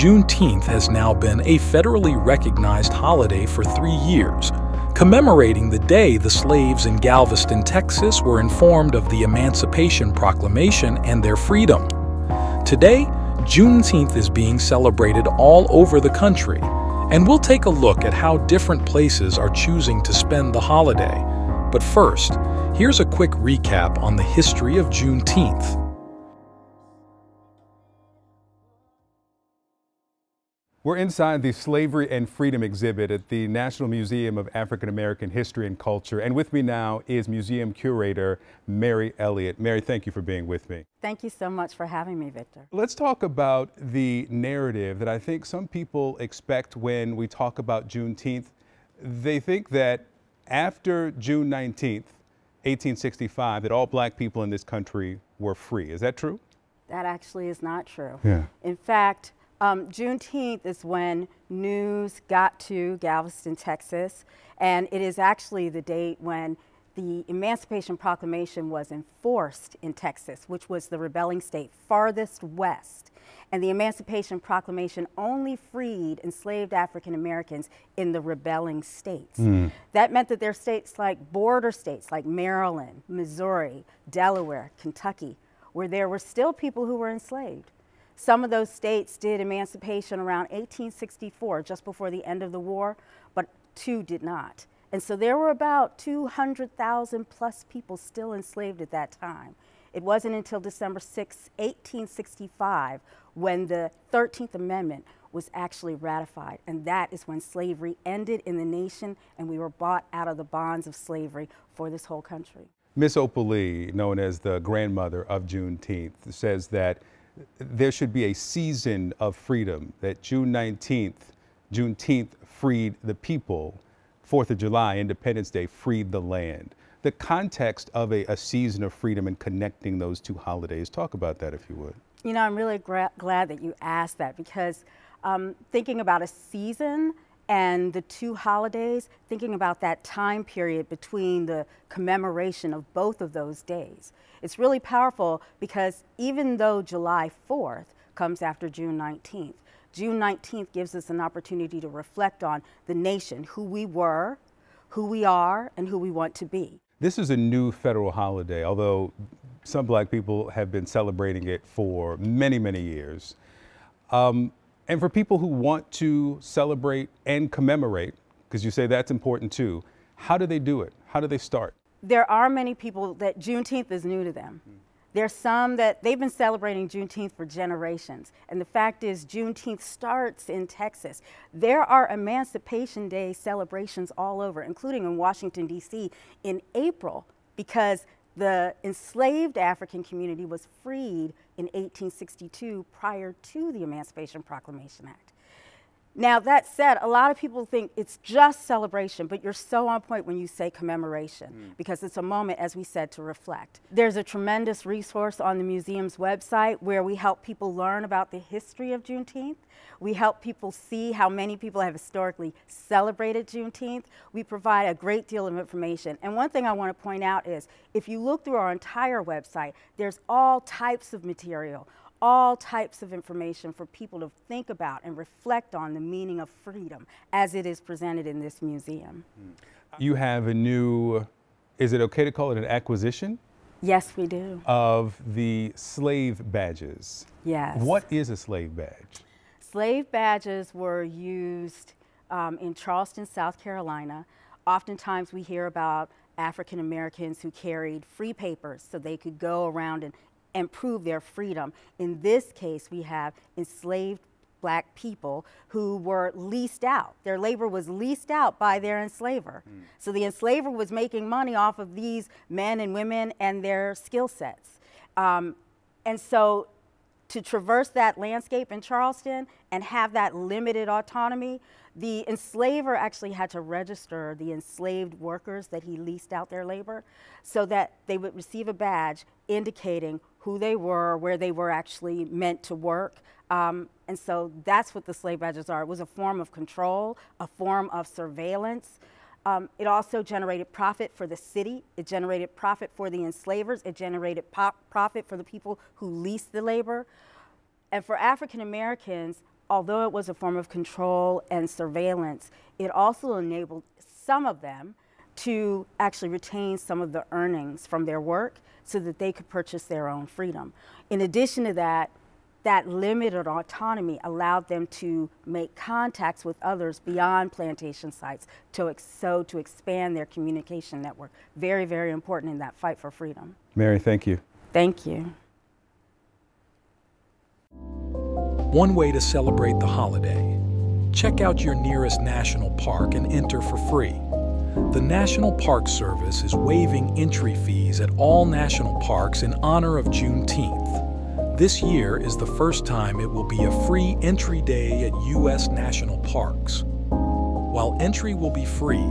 Juneteenth has now been a federally recognized holiday for 3 years, commemorating the day the slaves in Galveston, Texas were informed of the Emancipation Proclamation and their freedom. Today, Juneteenth is being celebrated all over the country, and we'll take a look at how different places are choosing to spend the holiday. But first, here's a quick recap on the history of Juneteenth. We're inside the Slavery and Freedom exhibit at the National Museum of African American History and Culture. And with me now is museum curator Mary Elliott. Mary, thank you for being with me. Thank you so much for having me, Victor. Let's talk about the narrative that I think some people expect when we talk about Juneteenth. They think that after June 19th, 1865, that all black people in this country were free. Is that true? That actually is not true. Yeah. In fact, Juneteenth is when news got to Galveston, Texas, and it is actually the date when the Emancipation Proclamation was enforced in Texas, which was the rebelling state farthest west. And the Emancipation Proclamation only freed enslaved African Americans in the rebelling states. That meant that there are states like border states like Maryland, Missouri, Delaware, Kentucky, where there were still people who were enslaved. Some of those states did emancipation around 1864, just before the end of the war, but 2 did not. And so there were about 200,000 plus people still enslaved at that time. It wasn't until December 6, 1865, when the 13th Amendment was actually ratified. And that is when slavery ended in the nation and we were bought out of the bonds of slavery for this whole country. Miss Opal Lee, known as the grandmother of Juneteenth, says that there should be a season of freedom, that Juneteenth freed the people, 4th of July, Independence Day, freed the land. The context of a season of freedom and connecting those two holidays, talk about that if you would. You know, I'm really glad that you asked that, because thinking about a season and the 2 holidays, thinking about that time period between the commemoration of both of those days. It's really powerful because even though July 4th comes after June 19th, June 19th gives us an opportunity to reflect on the nation, who we were, who we are, and who we want to be. This is a new federal holiday, although some black people have been celebrating it for many, many years. And for people who want to celebrate and commemorate, because you say that's important too, how do they do it? How do they start? There are many people that Juneteenth is new to them. There's some that they've been celebrating Juneteenth for generations. And the fact is, Juneteenth starts in Texas. There are Emancipation Day celebrations all over, including in Washington, D.C. in April, because the enslaved African community was freed in 1862 prior to the Emancipation Proclamation Act. Now, that said, a lot of people think it's just celebration, but you're so on point when you say commemoration, because it's a moment, as we said, to reflect. There's a tremendous resource on the museum's website where we help people learn about the history of Juneteenth. We help people see how many people have historically celebrated Juneteenth. We provide a great deal of information. And one thing I want to point out is, if you look through our entire website, there's all types of material, all types of information for people to think about and reflect on the meaning of freedom as it is presented in this museum. You have a new, is it okay to call it an acquisition? Yes, we do. Of the slave badges. Yes. What is a slave badge? Slave badges were used in Charleston, South Carolina. Oftentimes we hear about African Americans who carried free papers so they could go around and prove their freedom. In this case, we have enslaved black people who were leased out. Their labor was leased out by their enslaver. So the enslaver was making money off of these men and women and their skill sets. And so to traverse that landscape in Charleston and have that limited autonomy, the enslaver actually had to register the enslaved workers that he leased out their labor so that they would receive a badge indicating who they were, where they were actually meant to work. And so that's what the slave badges are. It was a form of control, a form of surveillance. It also generated profit for the city. It generated profit for the enslavers. It generated profit for the people who leased the labor. And for African Americans, although it was a form of control and surveillance, it also enabled some of them to actually retain some of the earnings from their work so that they could purchase their own freedom. In addition to that, that limited autonomy allowed them to make contacts with others beyond plantation sites to expand their communication network. Very, very important in that fight for freedom. Mary, thank you. Thank you. One way to celebrate the holiday: check out your nearest national park and enter for free. The National Park Service is waiving entry fees at all national parks in honor of Juneteenth. This year is the first time it will be a free entry day at U.S. national parks. While entry will be free,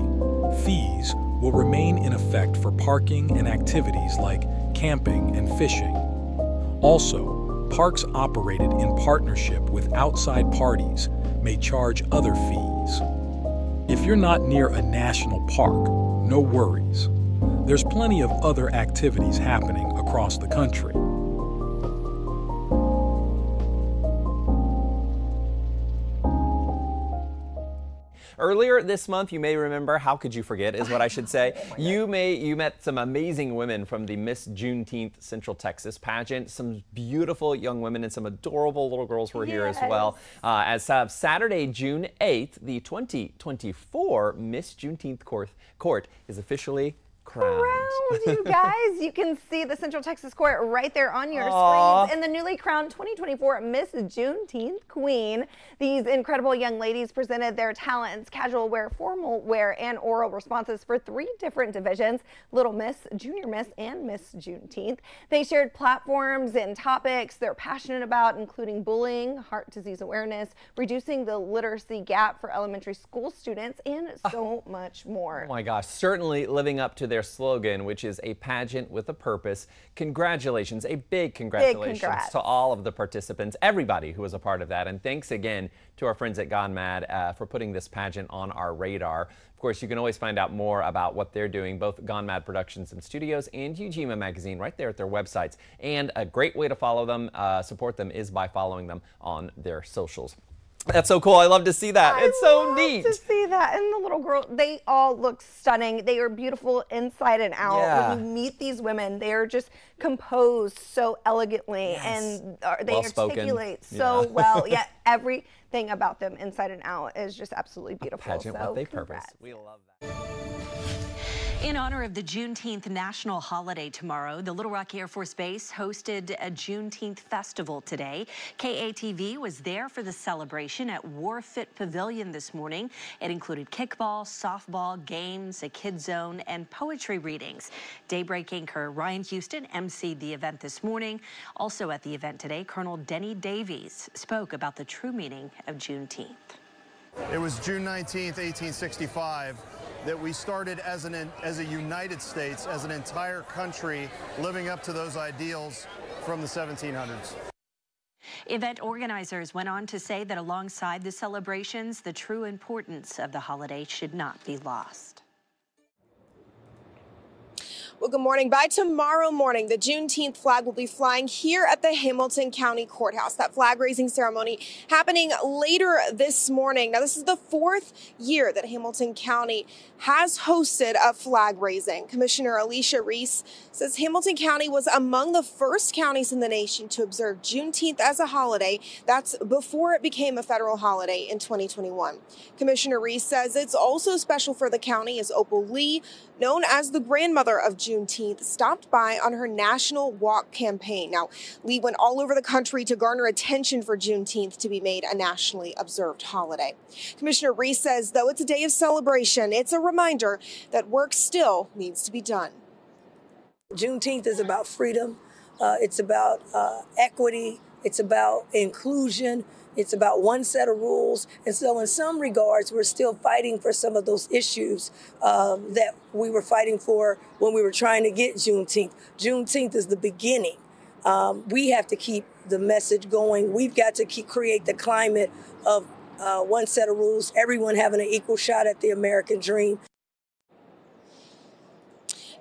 fees will remain in effect for parking and activities like camping and fishing. Also, parks operated in partnership with outside parties may charge other fees. If you're not near a national park, no worries. There's plenty of other activities happening across the country. Earlier this month, you may remember, how could you forget is what I should say. You met some amazing women from the Miss Juneteenth Central Texas pageant. Some beautiful young women and some adorable little girls were here as well. As of Saturday, June 8th, the 2024 Miss Juneteenth court is officially crowned, you guys. You can see the Central Texas court right there on your screens. And the newly crowned 2024 Miss Juneteenth Queen. These incredible young ladies presented their talents, casual wear, formal wear, and oral responses for 3 different divisions: Little Miss, Junior Miss, and Miss Juneteenth. They shared platforms and topics they're passionate about, including bullying, heart disease awareness, reducing the literacy gap for elementary school students, and so much more. Oh my gosh, certainly living up to their slogan, which is a pageant with a purpose. Congratulations, a big congratulations to all of the participants, everybody who was a part of that. And thanks again to our friends at Gone Mad for putting this pageant on our radar. Of course, you can always find out more about what they're doing, both Gone Mad Productions and Studios and Ujima Magazine, right there at their websites. And a great way to follow them, support them, is by following them on their socials. That's so cool. I love to see that. It's so neat to see that. And the little girl, they all look stunning. They are beautiful inside and out. Yeah. When you meet these women, they are just composed so elegantly, and they articulate so well. Yeah, everything about them inside and out is just absolutely beautiful. A pageant with a purpose. We love that. In honor of the Juneteenth national holiday tomorrow, the Little Rock Air Force Base hosted a Juneteenth festival today. KATV was there for the celebration at Warfit Pavilion this morning. It included kickball, softball, games, a kids zone, and poetry readings. Daybreak anchor Ryan Houston emceed the event this morning. Also at the event today, Colonel Denny Davies spoke about the true meaning of Juneteenth. It was June 19th, 1865. That we started as a United States, as an entire country, living up to those ideals from the 1700s. Event organizers went on to say that alongside the celebrations, the true importance of the holiday should not be lost. Well, good morning. By tomorrow morning, the Juneteenth flag will be flying here at the Hamilton County Courthouse. That flag raising ceremony happening later this morning. Now, this is the 4th year that Hamilton County has hosted a flag raising. Commissioner Alicia Reese says Hamilton County was among the first counties in the nation to observe Juneteenth as a holiday. That's before it became a federal holiday in 2021. Commissioner Reese says it's also special for the county as Opal Lee, known as the grandmother of Juneteenth, stopped by on her national walk campaign. Now, Lee went all over the country to garner attention for Juneteenth to be made a nationally observed holiday. Commissioner Reese says, though it's a day of celebration, it's a reminder that work still needs to be done. Juneteenth is about freedom. It's about equity. It's about inclusion. It's about one set of rules. And so in some regards, we're still fighting for some of those issues that we were fighting for when we were trying to get Juneteenth. Juneteenth is the beginning. We have to keep the message going. We've got to create the climate of one set of rules, everyone having an equal shot at the American dream.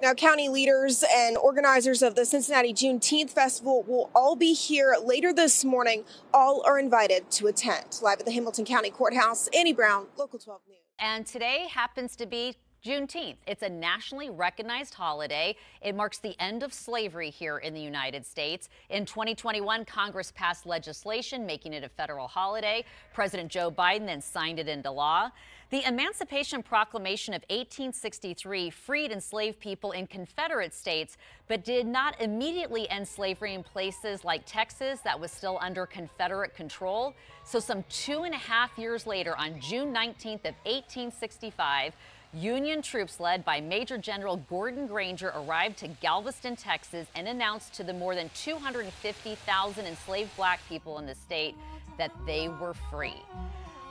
Now, county leaders and organizers of the Cincinnati Juneteenth Festival will all be here later this morning. All are invited to attend. Live at the Hamilton County Courthouse, Annie Brown, Local 12 News. And today happens to be Juneteenth. It's a nationally recognized holiday. It marks the end of slavery here in the United States. In 2021, Congress passed legislation making it a federal holiday. President Joe Biden then signed it into law. The Emancipation Proclamation of 1863 freed enslaved people in Confederate states, but did not immediately end slavery in places like Texas that was still under Confederate control. So some 2.5 years later, on June 19th of 1865, Union troops led by Major General Gordon Granger arrived to Galveston, Texas, and announced to the more than 250,000 enslaved black people in the state that they were free.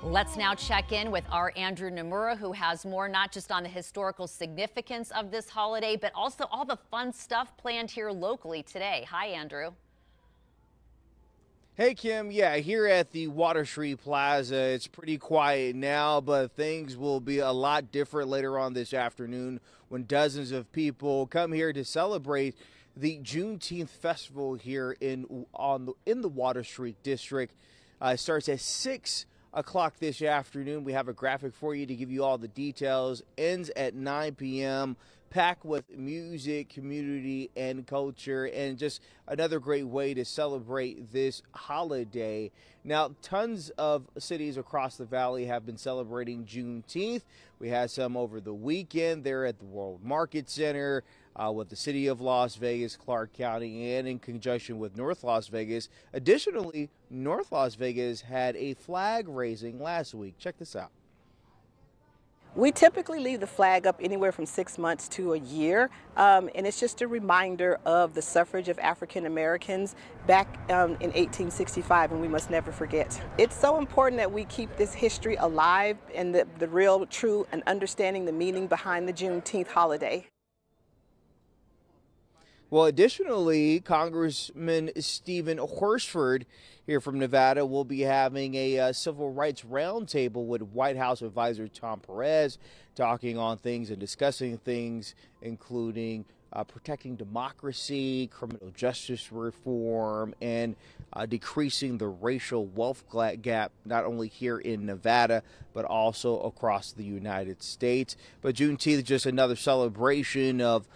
Let's now check in with our Andrew Nomura, who has more not just on the historical significance of this holiday, but also all the fun stuff planned here locally today. Hi, Andrew. Hey, Kim. Yeah, here at the Water Street Plaza, it's pretty quiet now, but things will be a lot different later on this afternoon when dozens of people come here to celebrate the Juneteenth festival here in the Water Street district. It starts at 6 o'clock this afternoon. We have a graphic for you to give you all the details. Ends at 9 p.m. Packed with music, community, and culture, and just another great way to celebrate this holiday. Now, tons of cities across the valley have been celebrating Juneteenth. We had some over the weekend there at the World Market Center with the city of Las Vegas, Clark County, and in conjunction with North Las Vegas. Additionally, North Las Vegas had a flag raising last week. Check this out. We typically leave the flag up anywhere from 6 months to a year, and it's just a reminder of the suffrage of African Americans back in 1865, and we must never forget. It's so important that we keep this history alive and the real, true, and understanding the meaning behind the Juneteenth holiday. Well, additionally, Congressman Stephen Horsford here from Nevada will be having a civil rights roundtable with White House advisor Tom Perez, talking on things and discussing things, including protecting democracy, criminal justice reform, and decreasing the racial wealth gap, not only here in Nevada, but also across the United States. But Juneteenth is just another celebration of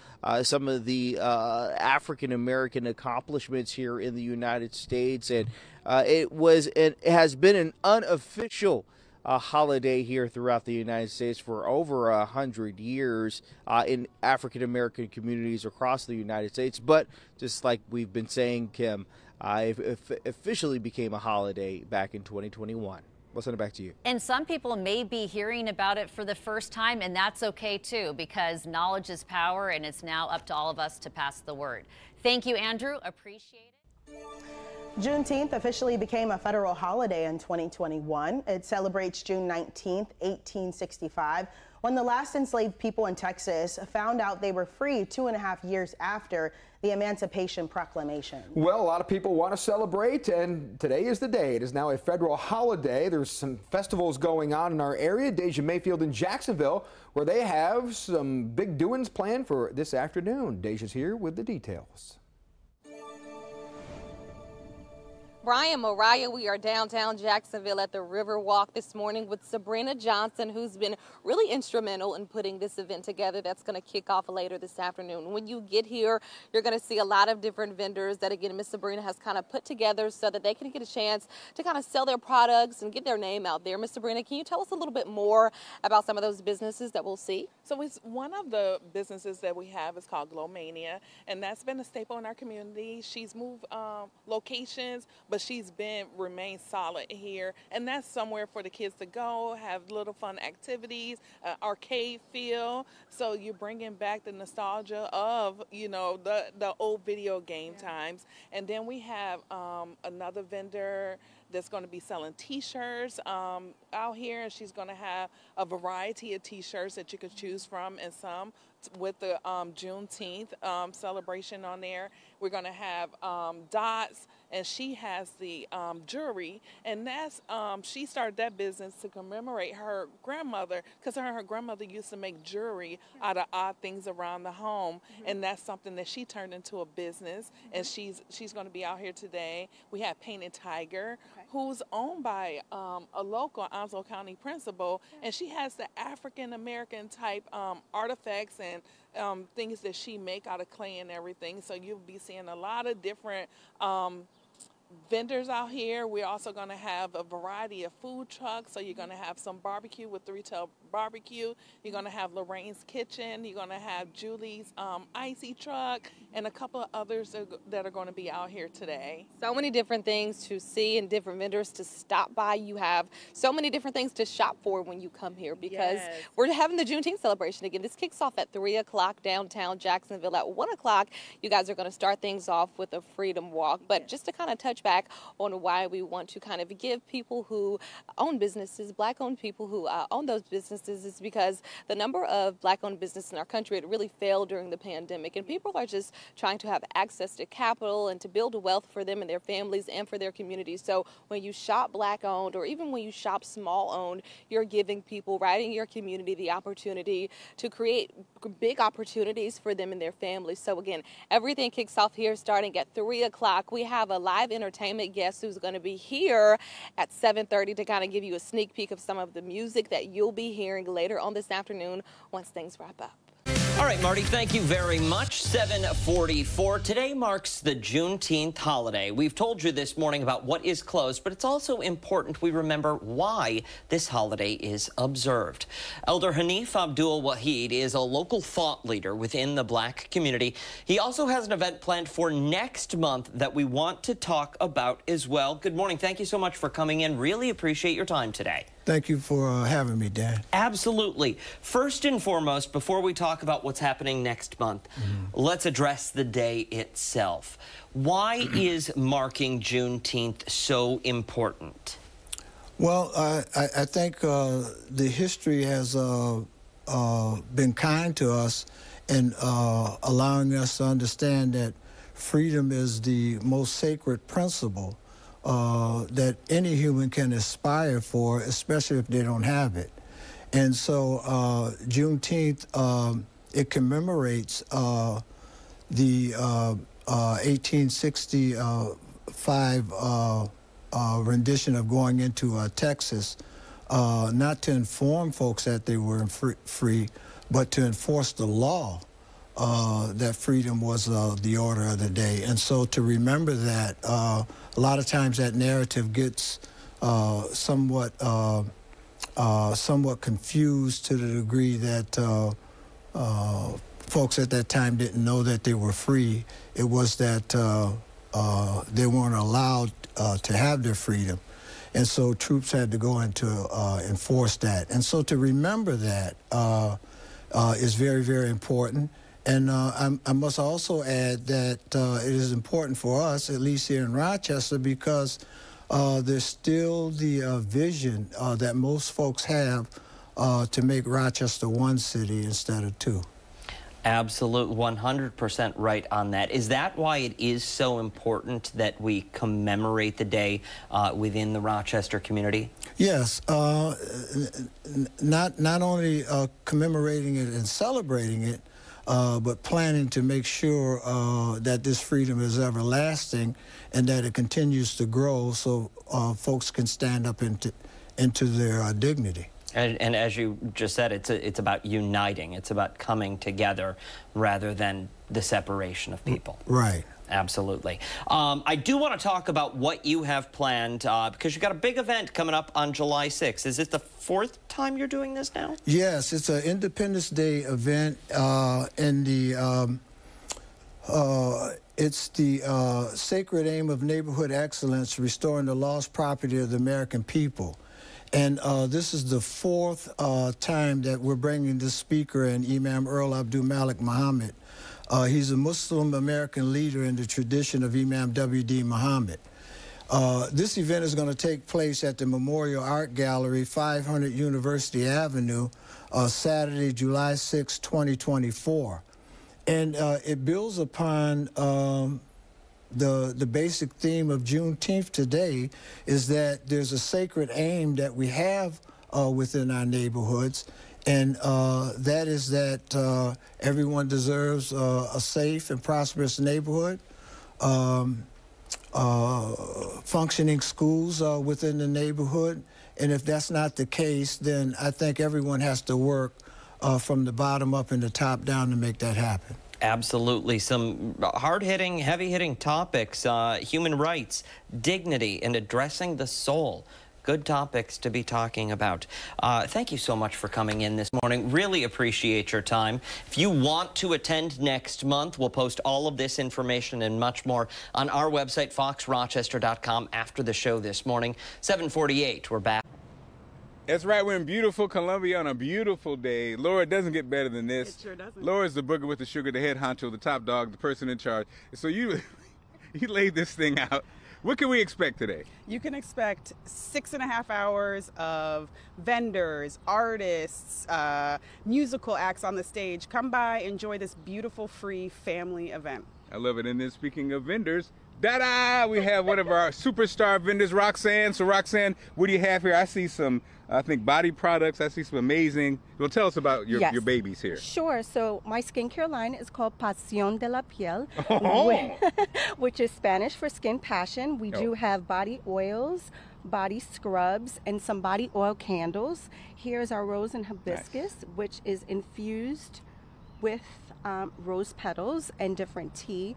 some of the African-American accomplishments here in the United States. And it has been an unofficial holiday here throughout the United States for over 100 years in African-American communities across the United States. But just like we've been saying, Kim, it officially became a holiday back in 2021. We'll send it back to you. And some people may be hearing about it for the first time, and that's okay too, because knowledge is power, and it's now up to all of us to pass the word. Thank you, Andrew. Appreciate it. Juneteenth officially became a federal holiday in 2021. It celebrates June 19th, 1865, when the last enslaved people in Texas found out they were free 2.5 years after the Emancipation Proclamation. Well, a lot of people want to celebrate, and today is the day. It is now a federal holiday. There's some festivals going on in our area, Deja Mayfield in Jacksonville, where they have some big doings planned for this afternoon. Deja's here with the details. Brian, Mariah, we are downtown Jacksonville at the Riverwalk this morning with Sabrina Johnson, who's been really instrumental in putting this event together that's going to kick off later this afternoon. When you get here, you're going to see a lot of different vendors that, again, Miss Sabrina has kind of put together so that they can get a chance to kind of sell their products and get their name out there. Miss Sabrina, can you tell us a little bit more about some of those businesses that we'll see? So it's one of the businesses that we have is called Glowmania, and that's been a staple in our community. She's moved locations, but she's remained solid here, and that's somewhere for the kids to go, have little fun activities, arcade feel. So you're bringing back the nostalgia of, you know, the old video game times. And then we have another vendor that's going to be selling T-shirts out here, and she's going to have a variety of T-shirts that you could choose from, and some with the Juneteenth celebration on there. We're going to have dots and she has the jewelry, and that's she started that business to commemorate her grandmother, because her grandmother used to make jewelry out of odd things around the home, and that's something that she turned into a business, and she's going to be out here today. We have Painted Tiger, who's owned by a local Onslow County principal, and she has the African American type artifacts and things that she make out of clay and everything. So you'll be seeing a lot of different vendors out here. We're also going to have a variety of food trucks. So you're going to have some barbecue with Three Tail Barbecue. You're going to have Lorraine's Kitchen. You're going to have Julie's Icy Truck, and a couple of others that are going to be out here today. So many different things to see and different vendors to stop by. You have so many different things to shop for when you come here, because we're having the Juneteenth celebration again. This kicks off at 3 o'clock downtown Jacksonville. At 1 o'clock, you guys are going to start things off with a Freedom Walk. But just to kind of touch back on why we want to kind of give people who own businesses, Black-owned people who own those businesses, is because the number of Black-owned businesses in our country, it really fell during the pandemic, and people are just trying to have access to capital and to build wealth for them and their families and for their communities. So when you shop Black-owned, or even when you shop small-owned, you're giving people right in your community the opportunity to create big opportunities for them and their families. So again, everything kicks off here starting at 3 o'clock. We have a live entertainment guest who's going to be here at 7:30 to kind of give you a sneak peek of some of the music that you'll be hearing later on this afternoon once things wrap up. All right, Marty, thank you very much. 7:44. Today marks the Juneteenth holiday. We've told you this morning about what is closed, but it's also important we remember why this holiday is observed. Elder Hanif Abdul Wahid is a local thought leader within the Black community. He also has an event planned for next month that we want to talk about as well. Good morning. Thank you so much for coming in. Really appreciate your time today. Thank you for having me, Dan. Absolutely. First and foremost, before we talk about what's happening next month, let's address the day itself. Why is marking Juneteenth so important? Well, I think the history has been kind to us in allowing us to understand that freedom is the most sacred principle that any human can aspire for, especially if they don't have it. And so Juneteenth, it commemorates the 1865 rendition of going into Texas, not to inform folks that they were free, but to enforce the law that freedom was the order of the day. And so to remember that, a lot of times that narrative gets somewhat confused to the degree that folks at that time didn't know that they were free. It was that they weren't allowed to have their freedom. And so troops had to go in to enforce that. And so to remember that is very, very important. And I must also add that it is important for us, at least here in Rochester, because there's still the vision that most folks have to make Rochester one city instead of two. Absolutely, 100% right on that. Is that why it is so important that we commemorate the day within the Rochester community? Yes, not only commemorating it and celebrating it, but planning to make sure that this freedom is everlasting and that it continues to grow so folks can stand up into their dignity. And as you just said, it's about uniting. It's about coming together rather than the separation of people. Right. Absolutely. I do want to talk about what you have planned because you've got a big event coming up on July 6th. Is it the 4th time you're doing this now? Yes, it's an Independence Day event in the it's the sacred aim of neighborhood excellence, restoring the lost property of the American people. And this is the 4th time that we're bringing this speaker in, Imam Earl Abdul Malik Muhammad. He's a Muslim American leader in the tradition of Imam W.D. Muhammad. This event is going to take place at the Memorial Art Gallery, 500 University Avenue, Saturday, July 6, 2024. And it builds upon the basic theme of Juneteenth today is that there's a sacred aim that we have within our neighborhoods, and that is that everyone deserves a safe and prosperous neighborhood, functioning schools within the neighborhood. And if that's not the case, then I think everyone has to work from the bottom up and the top down to make that happen. Absolutely. Some hard-hitting, heavy-hitting topics, human rights, dignity, and addressing the soul. Good topics to be talking about. Thank you so much for coming in this morning. Really appreciate your time. If you want to attend next month, we'll post all of this information and much more on our website, foxrochester.com, after the show this morning. 7:48, we're back. That's right, we're in beautiful Columbia on a beautiful day. Laura, it doesn't get better than this. It sure doesn't. Laura's the booger with the sugar, the head honcho, the top dog, the person in charge. So you laid this thing out. What can we expect today? You can expect 6.5 hours of vendors, artists, musical acts on the stage. Come by, enjoy this beautiful free family event. I love it. And then speaking of vendors, da-da! We have one of our superstar vendors, Roxanne. So Roxanne, what do you have here? I see some, I think, body products. I see some amazing. Well, tell us about your babies here. Sure. So my skincare line is called Pasión de la Piel, which is Spanish for skin passion. We do have body oils, body scrubs, and some body oil candles. Here's our rose and hibiscus, which is infused with rose petals and different tea.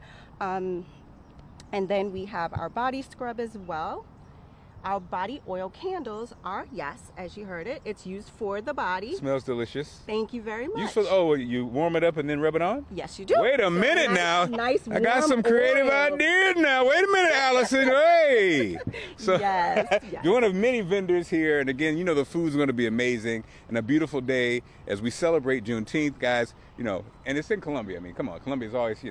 And then we have our body scrub as well. Our body oil candles are, yes, as you heard it, it's used for the body. Smells delicious. Thank you very much. You warm it up and then rub it on? Yes, you do. Wait a minute now. Nice I got some creative ideas now. Wait a minute, Allison. Hey. So, yes. You're one of many vendors here. And again, you know the food's going to be amazing. And a beautiful day as we celebrate Juneteenth, guys. You know, and it's in Columbia. I mean, come on, Columbia is always,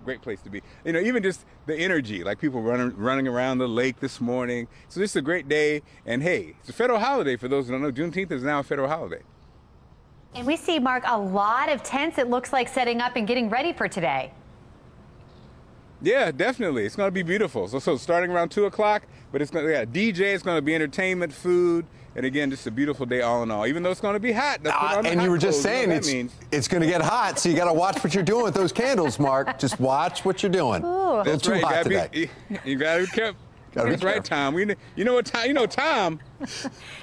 great place to be. You know, even just the energy, like people running around the lake this morning. So this is a great day. And hey, it's a federal holiday for those who don't know. Juneteenth is now a federal holiday. And we see, Mark, a lot of tents, it looks like, setting up and getting ready for today. Yeah, definitely. It's going to be beautiful. So starting around 2 o'clock, but it's going to DJ, it's going to be entertainment, food, and again, just a beautiful day all in all. Even though it's going to be hot. And you were just saying it's going to get hot, so you got to watch what you're doing with those candles, Mark. Just watch what you're doing. Ooh. That's too right. hot today. You got to be careful. That's right, Tom. You know what, Tom? You know Tom.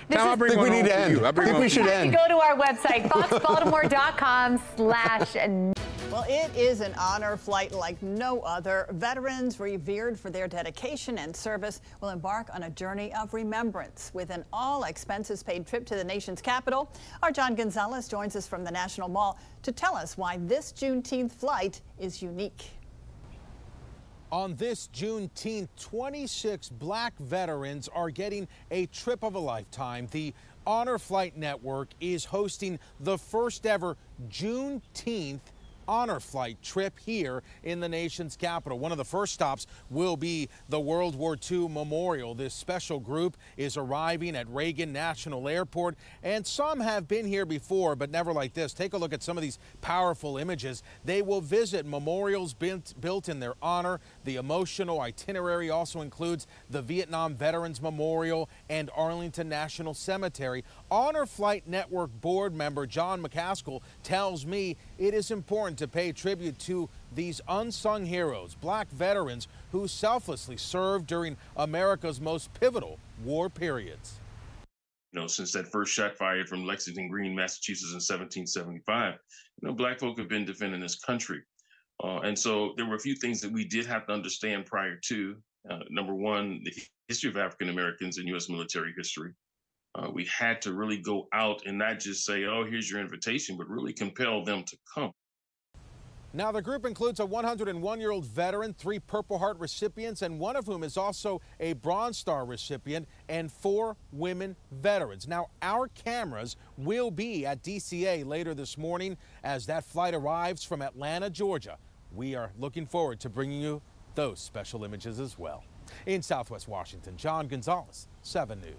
Tom, I think we need to end. I think we should end. Go to our website, foxbaltimore.com/. Well, it is an honor flight like no other. Veterans revered for their dedication and service will embark on a journey of remembrance with an all-expenses-paid trip to the nation's capital. Our John Gonzalez joins us from the National Mall to tell us why this Juneteenth flight is unique. On this Juneteenth, 26 black veterans are getting a trip of a lifetime. The Honor Flight Network is hosting the first ever Juneteenth honor flight trip here in the nation's capital. One of the first stops will be the World War II Memorial. This special group is arriving at Reagan National Airport, and some have been here before, but never like this. Take a look at some of these powerful images. They will visit memorials built in their honor. The emotional itinerary also includes the Vietnam Veterans Memorial and Arlington National Cemetery. Honor Flight Network board member John McCaskill tells me it is important to pay tribute to these unsung heroes, black veterans who selflessly served during America's most pivotal war periods. You know, since that first shot fired from Lexington Green, Massachusetts in 1775, black folk have been defending this country. And so there were a few things that we did have to understand prior to. Number one, the history of African Americans in U.S. military history. We had to really go out and not just say, oh, here's your invitation, but really compel them to come. Now, the group includes a 101-year-old veteran, 3 Purple Heart recipients, and one of whom is also a Bronze Star recipient, and 4 women veterans. Now, our cameras will be at DCA later this morning as that flight arrives from Atlanta, Georgia. We are looking forward to bringing you those special images as well. In Southwest Washington, John Gonzalez, 7 News.